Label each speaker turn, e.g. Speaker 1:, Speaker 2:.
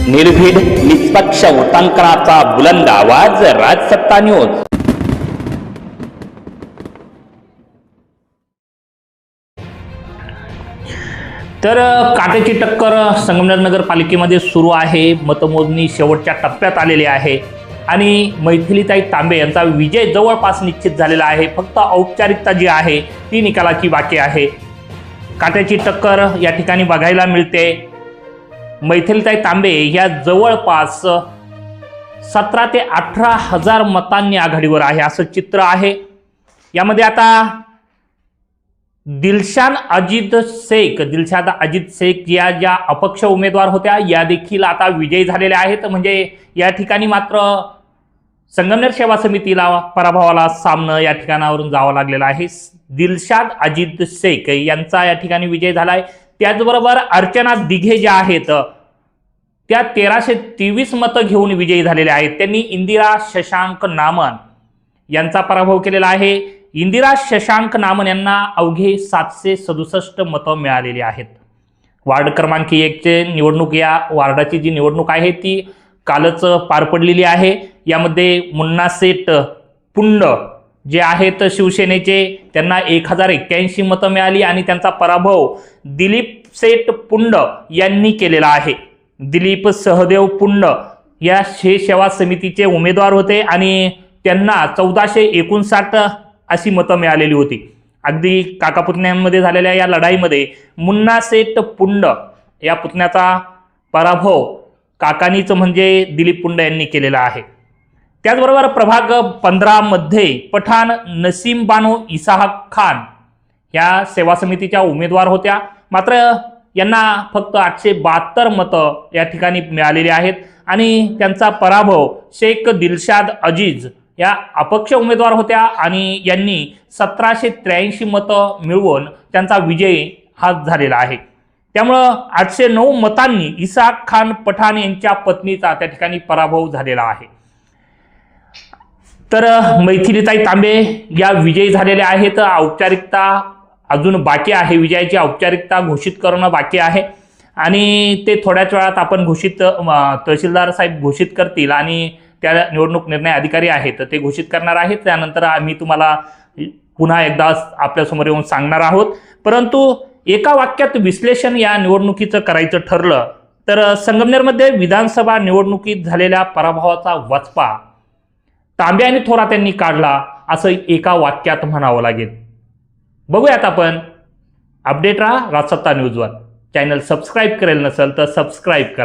Speaker 1: निर्भीड निष्पक्ष वृत्तांकनाचा बुलंद आवाज, राजसत्ता न्यूज। तर काट्याची टक्कर संगमनेर नगरपालिकेमध्ये सुरू आहे। मतमोजणी शेवटच्या टप्प्यात आलेली आहे आणि मैथिलीताई तांबे यांचा विजय जवळपास निश्चित झालेला आहे। फक्त औपचारिकता जी आहे ती निकालाची बाकी आहे। काट्याची टक्कर या ठिकाणी बघायला मिळते। मैथिलीताई तांबे या जवळपास 17 ते 18 हजार मतांनी आघाडीवर आहे असं चित्र आहे। यामध्ये आता दिलशाद अजित शेख या ज्या अपक्ष उमेदवार होत्या या देखील आता विजयी झालेल्या आहेत। म्हणजे या ठिकाणी मात्र संगमनेर सेवा समितीला पराभवाला सामना या ठिकाणावरून जावं लागलेला आहे। दिलशाद अजित शेख यांचा या ठिकाणी विजय झाला आहे। त्याचबरोबर अर्चना दिघे ज्या आहेत त्या 1323 मतं घेऊन विजयी झालेल्या आहेत। त्यांनी इंदिरा शशांक नामन यांचा पराभव केलेला आहे। इंदिरा शशांक नामन यांना अवघे 767 मतं मिळालेली आहेत। वार्ड क्रमांक 1 चे निवडणूक, या वार्डाची जी निवडणूक आहे ती कालच पार पडलेली आहे। यामध्ये मुन्ना सेठ पुंड जे आहेत शिवसेनेचे, त्यांना 1081 मतं मिळाली आणि त्यांचा पराभव दिलीप सेठ पुंड यांनी केलेला आहे। दिलीप सहदेव पुंड या सेवा समितीचे उमेदवार होते आणि त्यांना 1459 अशी मतं मिळालेली होती। अगदी काकापुतण्यांमध्ये झालेल्या या लढाईमध्ये मुन्ना सेठ पुंड या पुतण्याचा पराभव काकानीच म्हणजे दिलीप पुंड यांनी केलेला आहे। त्याचबरोबर प्रभाग 15 मध्ये पठाण नसीम बानो इसाहक खान या सेवा समितीच्या उमेदवार होत्या। मात्र यांना फक्त 872 मतं या ठिकाणी मिळालेली आहेत आणि त्यांचा पराभव शेख दिलशाद अजीज या अपक्ष उमेदवार होत्या आणि यांनी 1783 मतं मिळवून त्यांचा विजय हा झालेला आहे। त्यामुळं 809 मतांनी इसाहक खान पठाण यांच्या पत्नीचा त्या ठिकाणी पराभव झालेला आहे। तर मैथिलीताई तांबे या विजयी झालेल्या आहेत। औपचारिकता अजून बाकी आहे, विजयाची औपचारिकता घोषित करणं बाकी आहे आणि ते थोड्याच वेळात आपण तहसीलदार साहेब घोषित करतील आणि त्या निवडणूक निर्णय अधिकारी आहेत ते घोषित करणार आहेत। त्यानंतर आम्ही तुम्हाला पुन्हा एकदा आपल्यासमोर येऊन सांगणार आहोत। परंतु एका वाक्यात विश्लेषण या निवडणुकीचं करायचं ठरलं तर संगमनेरमध्ये विधानसभा निवडणुकीत झालेल्या पराभवाचा वचपा तांबे आणि थोरात यांनी काढला असं एका वाक्यात म्हणावं लागेल। बघूयात आपण। अपडेट राहा राजसत्ता न्यूजवर। चॅनल सबस्क्राईब करेल नसेल तर सबस्क्राईब करा।